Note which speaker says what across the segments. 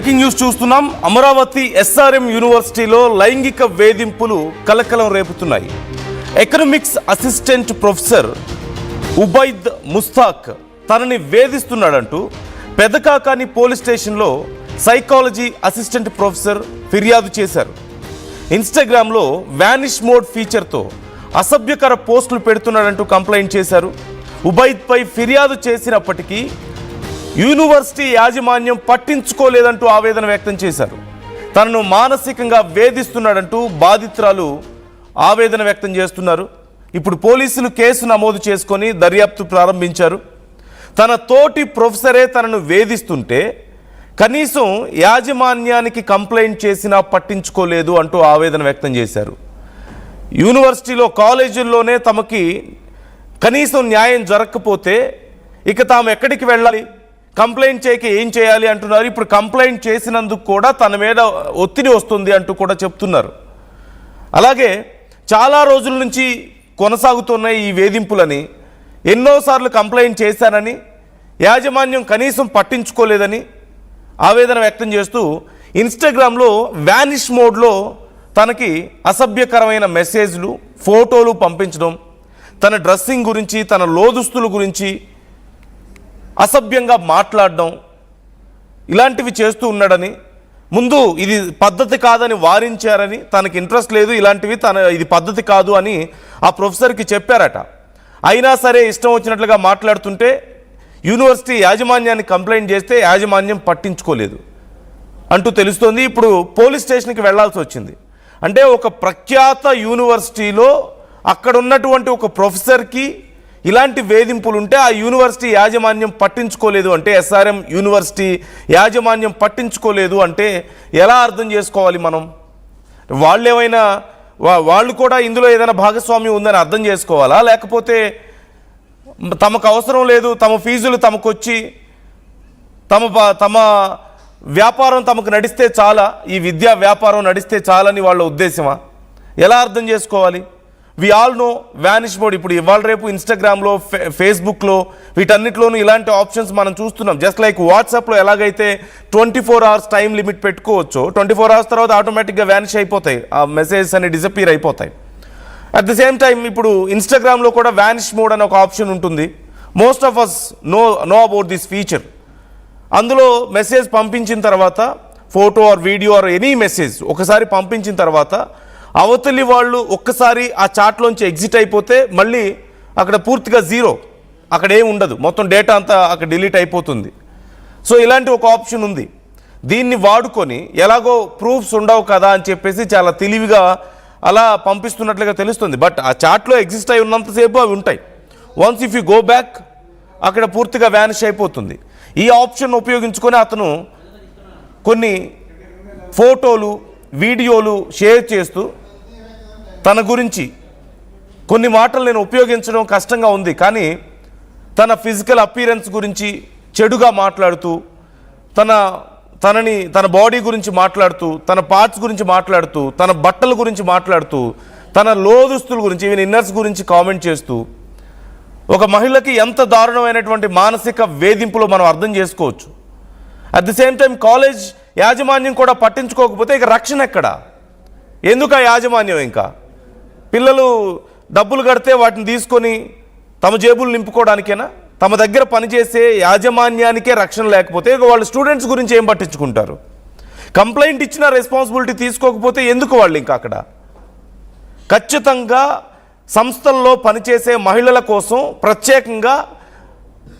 Speaker 1: Breaking news చూస్తున్నాం. Amaravati SRM యూనివర్సిటీలో లైంగిక వేధింపులు కలకలం రేపుతున్నాయి. Economics assistant professor Ubaid Mushtaq తనని వేధిస్తున్నాడంటూ పెదకాకాని పోలీస్ స్టేషన్లో సైకాలజీ అసిస్టెంట్ ప్రొఫెసర్ ఫిర్యాదు చేశారు. ఇన్స్టాగ్రామ్లో వ్యానిష్ మోడ్ ఫీచర్తో అసభ్యకర పోస్టులు పెడుతున్నాడంటూ కంప్లైంట్ చేశారు. ఉబైద్పై ఫిర్యాదు చేసినప్పటికీ యూనివర్సిటీ యాజమాన్యం పట్టించుకోలేదంటూ ఆవేదన వ్యక్తం చేశారు. తనను మానసికంగా వేధిస్తున్నాడంటూ బాధితురాలు ఆవేదన వ్యక్తం చేస్తున్నారు. ఇప్పుడు పోలీసులు కేసు నమోదు చేసుకొని దర్యాప్తు ప్రారంభించారు. తన తోటి ప్రొఫెసరే తనను వేధిస్తుంటే కనీసం యాజమాన్యానికి కంప్లైంట్ చేసినా పట్టించుకోలేదు అంటూ ఆవేదన వ్యక్తం చేశారు. యూనివర్సిటీలో కాలేజీల్లోనే తమకి కనీసం న్యాయం జరగకపోతే ఇక తాము ఎక్కడికి వెళ్ళాలి, కంప్లైంట్ చేయక ఏం చేయాలి అంటున్నారు. ఇప్పుడు కంప్లైంట్ చేసినందుకు కూడా తన మీద ఒత్తిడి వస్తుంది అంటూ కూడా చెప్తున్నారు. అలాగే చాలా రోజుల నుంచి కొనసాగుతున్న ఈ వేధింపులని ఎన్నోసార్లు కంప్లైంట్ చేశానని యాజమాన్యం కనీసం పట్టించుకోలేదని ఆవేదన వ్యక్తం చేస్తూ ఇన్స్టాగ్రామ్లో వ్యానిష్ మోడ్లో తనకి అసభ్యకరమైన మెసేజ్లు, ఫోటోలు పంపించడం, తన డ్రెస్సింగ్ గురించి, తన లోదుస్తుల గురించి అసభ్యంగా మాట్లాడడం ఇలాంటివి చేస్తూ ఉన్నాడని, ముందు ఇది పద్ధతి కాదని వారించారని, తనకి ఇంట్రెస్ట్ లేదు ఇలాంటివి, ఇది పద్ధతి కాదు అని ఆ ప్రొఫెసర్కి చెప్పారట. అయినా సరే ఇష్టం వచ్చినట్లుగా మాట్లాడుతుంటే యూనివర్సిటీ యాజమాన్యాన్ని కంప్లైంట్ చేస్తే యాజమాన్యం పట్టించుకోలేదు అంటూ తెలుస్తోంది. ఇప్పుడు పోలీస్ స్టేషన్కి వెళ్లాల్సి వచ్చింది. అంటే ఒక ప్రఖ్యాత యూనివర్సిటీలో అక్కడ ఉన్నటువంటి ఒక ప్రొఫెసర్కి ఇలాంటి వేధింపులు ఉంటే ఆ యూనివర్సిటీ యాజమాన్యం పట్టించుకోలేదు అంటే, ఎస్ఆర్ఎం యూనివర్సిటీ యాజమాన్యం పట్టించుకోలేదు అంటే ఎలా అర్థం చేసుకోవాలి మనం? వాళ్ళు కూడా ఇందులో ఏదైనా భాగస్వామ్యం ఉందని అర్థం చేసుకోవాలా? లేకపోతే తమకు అవసరం లేదు, తమ ఫీజులు తమకు వచ్చి తమ వ్యాపారం తమకు నడిస్తే చాలా, ఈ విద్యా వ్యాపారం నడిస్తే చాలని వాళ్ళ ఉద్దేశమా? ఎలా అర్థం చేసుకోవాలి? We all know vanish mode. ఇప్పుడు ఇవాళ రేపు ఇన్స్టాగ్రామ్లో, ఫేస్బుక్లో వీటన్నిటిలోనూ ఇలాంటి ఆప్షన్స్ మనం చూస్తున్నాం. జస్ట్ లైక్ వాట్సాప్లో ఎలాగైతే 24 hours టైం లిమిట్ పెట్టుకోవచ్చు, 24 hours తర్వాత ఆటోమేటిక్గా వ్యానిష్ అయిపోతాయి, ఆ మెసేజెస్ అన్ని డిసపియర్ అయిపోతాయి. అట్ ది సేమ్ టైం ఇప్పుడు ఇన్స్టాగ్రామ్లో కూడా వ్యానిష్ మోడ్ అని ఒక ఆప్షన్ ఉంటుంది. Most of us know about this feature. అందులో మెసేజ్ పంపించిన తర్వాత, photo or video or any message ఒకసారి పంపించిన తర్వాత అవతలి వాళ్ళు ఒక్కసారి ఆ చాట్లోంచి ఎగ్జిట్ అయిపోతే మళ్ళీ అక్కడ పూర్తిగా జీరో, అక్కడ ఏమి ఉండదు, మొత్తం డేటా అంతా అక్కడ డిలీట్ అయిపోతుంది. సో ఇలాంటి ఒక ఆప్షన్ ఉంది. దీన్ని వాడుకొని ఎలాగో ప్రూఫ్స్ ఉండవు కదా అని చెప్పేసి చాలా తెలివిగా అలా పంపిస్తున్నట్లుగా తెలుస్తుంది. బట్ ఆ చాట్లో ఎగ్జిస్ట్ అయి ఉన్నంతసేపు అవి ఉంటాయి. Once if you go back అక్కడ పూర్తిగా వ్యానిష్ అయిపోతుంది. ఈ ఆప్షన్ ఉపయోగించుకొని అతను కొన్ని ఫోటోలు, వీడియోలు షేర్ చేస్తూ తన గురించి కొన్ని మాటలు నేను ఉపయోగించడం కష్టంగా ఉంది, కానీ తన ఫిజికల్ అపీరెన్స్ గురించి చెడుగా మాట్లాడుతూ, తన బాడీ గురించి మాట్లాడుతూ, తన పార్ట్స్ గురించి మాట్లాడుతూ, తన బట్టల గురించి మాట్లాడుతూ, తన లోదుస్తుల గురించి, ఈవెన్ ఇన్నర్స్ గురించి కామెంట్ చేస్తూ, ఒక మహిళకి ఎంత దారుణమైనటువంటి మానసిక వేధింపులో మనం అర్థం చేసుకోవచ్చు. At the same time college యాజమాన్యం కూడా పట్టించుకోకపోతే ఇక రక్షణ ఎక్కడ? ఎందుకు ఆ యాజమాన్యం? ఇంకా పిల్లలు డబ్బులు కడితే వాటిని తీసుకొని తమ జేబులు నింపుకోవడానికేనా? తమ దగ్గర పనిచేసే యాజమాన్యానికే రక్షణ లేకపోతే ఇక వాళ్ళు స్టూడెంట్స్ గురించి ఏం పట్టించుకుంటారు? కంప్లైంట్ ఇచ్చిన రెస్పాన్సిబిలిటీ తీసుకోకపోతే ఎందుకు వాళ్ళు ఇంకా అక్కడ? ఖచ్చితంగా సంస్థల్లో పనిచేసే మహిళల కోసం ప్రత్యేకంగా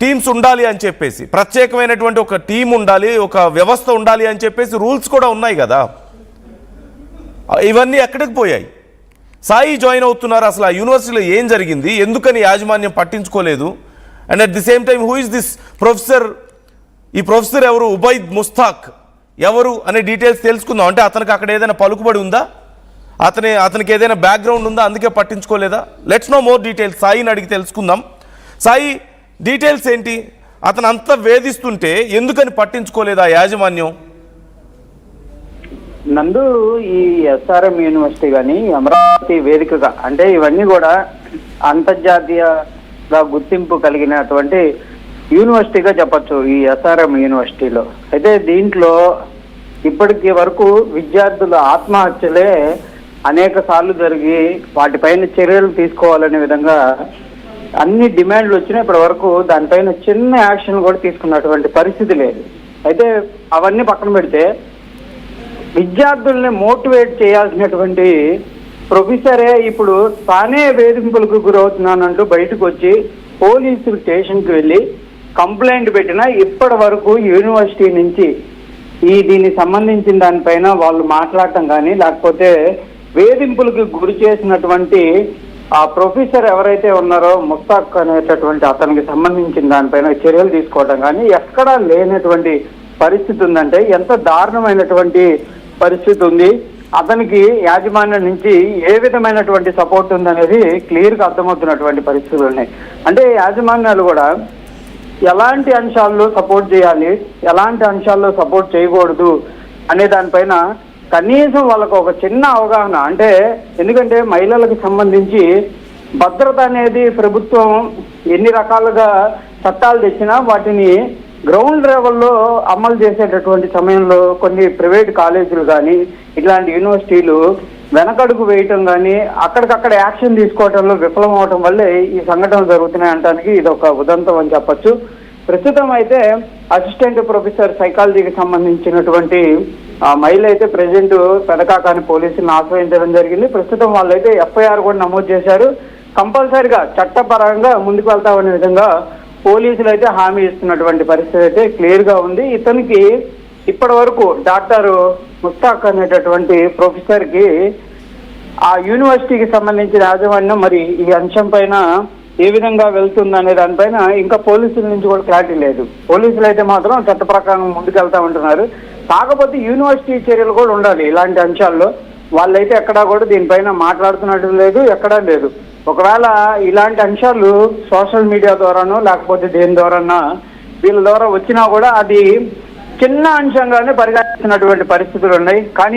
Speaker 1: టీమ్స్ ఉండాలి అని చెప్పేసి, ప్రత్యేకమైనటువంటి ఒక టీం ఉండాలి, ఒక వ్యవస్థ ఉండాలి అని చెప్పేసి రూల్స్ కూడా ఉన్నాయి కదా. ఇవన్నీ ఎక్కడికి పోయాయి? సాయి జాయిన్ అవుతున్నారు, అసలు ఆ యూనివర్సిటీలో ఏం జరిగింది, ఎందుకని యాజమాన్యం పట్టించుకోలేదు? And at the same time who is this professor? ఈ ప్రొఫెసర్ ఎవరు? ఉబైద్ ముస్తాక్ ఎవరు అనే డీటెయిల్స్ తెలుసుకుందాం. అంటే అతనికి అక్కడ ఏదైనా పలుకుబడి ఉందా, అతనికి ఏదైనా బ్యాక్గ్రౌండ్ ఉందా, అందుకే పట్టించుకోలేదా? Let's know more details. సాయిని అడిగి తెలుసుకుందాం. సాయి, డీటెయిల్స్ ఏంటి? అతను అంతా వేధిస్తుంటే ఎందుకని పట్టించుకోలేదా యాజమాన్యం?
Speaker 2: నందు, ఈ ఎస్ఆర్ఎం యూనివర్సిటీ కానీ అమరావతి వేదికగా, అంటే ఇవన్నీ కూడా అంతర్జాతీయంగా గుర్తింపు కలిగినటువంటి యూనివర్సిటీగా చెప్పచ్చు ఈ ఎస్ఆర్ఎం యూనివర్సిటీలో. అయితే దీంట్లో ఇప్పటికి వరకు విద్యార్థుల ఆత్మహత్యలే అనేక సార్లు జరిగి వాటిపైన చర్యలు తీసుకోవాలనే విధంగా అన్ని డిమాండ్లు వచ్చినాయి. ఇప్పటి వరకు దానిపైన చిన్న యాక్షన్ కూడా తీసుకున్నటువంటి పరిస్థితి లేదు. అయితే అవన్నీ పక్కన పెడితే విద్యార్థుల్ని మోటివేట్ చేయాల్సినటువంటి ప్రొఫెసరే ఇప్పుడు తానే వేధింపులకు గురవుతున్నానంటూ బయటకు వచ్చి పోలీసులు స్టేషన్కి వెళ్ళి కంప్లైంట్ పెట్టినా ఇప్పటి వరకు యూనివర్సిటీ నుంచి దీనికి సంబంధించిన దానిపైన వాళ్ళు మాట్లాడటం కానీ లేకపోతే వేధింపులకు గురి చేసినటువంటి ఆ ప్రొఫెసర్ ఎవరైతే ఉన్నారో ముస్తాక్ అనేటటువంటి అతనికి సంబంధించిన దానిపైన చర్యలు తీసుకోవడం కానీ ఎక్కడా లేనటువంటి పరిస్థితి ఉందంటే ఎంత దారుణమైనటువంటి పరిస్థితి ఉంది. అతనికి యాజమాన్యం నుంచి ఏ విధమైనటువంటి సపోర్ట్ ఉందనేది క్లియర్గా అర్థమవుతున్నటువంటి పరిస్థితులు ఉన్నాయి. అంటే యాజమాన్యాలు కూడా ఎలాంటి అంశాల్లో సపోర్ట్ చేయాలి, ఎలాంటి అంశాల్లో సపోర్ట్ చేయకూడదు అనే దానిపైన కనీసం వాళ్ళకు ఒక చిన్న అవగాహన, అంటే ఎందుకంటే మహిళలకు సంబంధించి భద్రత అనేది ప్రభుత్వం ఎన్ని రకాలుగా చట్టాలు తెచ్చినా వాటిని గ్రౌండ్ లెవెల్లో అమలు చేసేటటువంటి సమయంలో కొన్ని ప్రైవేట్ కాలేజీలు కానీ ఇట్లాంటి యూనివర్సిటీలు వెనకడుగు వేయటం కానీ అక్కడికక్కడ యాక్షన్ తీసుకోవడంలో విఫలం అవటం వల్లే ఈ సంఘటనలు జరుగుతున్నాయి అనడానికి ఇది ఒక ఉదంతం అని చెప్పొచ్చు. ప్రస్తుతం అయితే అసిస్టెంట్ ప్రొఫెసర్ సైకాలజీకి సంబంధించినటువంటి మహిళ అయితే ప్రెసిడెంట్ పెదకాకాని పోలీసులను ఆశ్రయించడం జరిగింది. ప్రస్తుతం వాళ్ళైతే ఎఫ్ఐఆర్ కూడా నమోదు చేశారు. కంపల్సరిగా చట్టపరంగా ముందుకు వెళ్తామనే విధంగా పోలీసులు అయితే హామీ ఇస్తున్నటువంటి పరిస్థితి అయితే క్లియర్గా ఉంది. ఇతనికి ఇప్పటి వరకు డాక్టర్ ముస్తాక్ అనేటటువంటి ప్రొఫెసర్కి ఆ యూనివర్సిటీకి సంబంధించిన యాజమాన్యం మరి ఈ అంశం పైన ఏ విధంగా వెళ్తుందనే దానిపైన ఇంకా పోలీసుల నుంచి కూడా క్లారిటీ లేదు. పోలీసులు అయితే మాత్రం చట్ట ప్రకారం ముందుకు వెళ్తా ఉంటున్నారు. కాకపోతే యూనివర్సిటీ చర్యలు కూడా ఉండాలి. ఇలాంటి అంశాల్లో వాళ్ళైతే ఎక్కడా కూడా దీనిపైన మాట్లాడుతున్నట్టు లేదు, ఎక్కడా లేదు. ఒకవేళ ఇలాంటి అంశాలు సోషల్ మీడియా ద్వారానో లేకపోతే దేని ద్వారానో వీళ్ళ ద్వారా వచ్చినా కూడా అది చిన్న అంశంగానే పరిగణిస్తున్నటువంటి పరిస్థితులు ఉన్నాయి. కానీ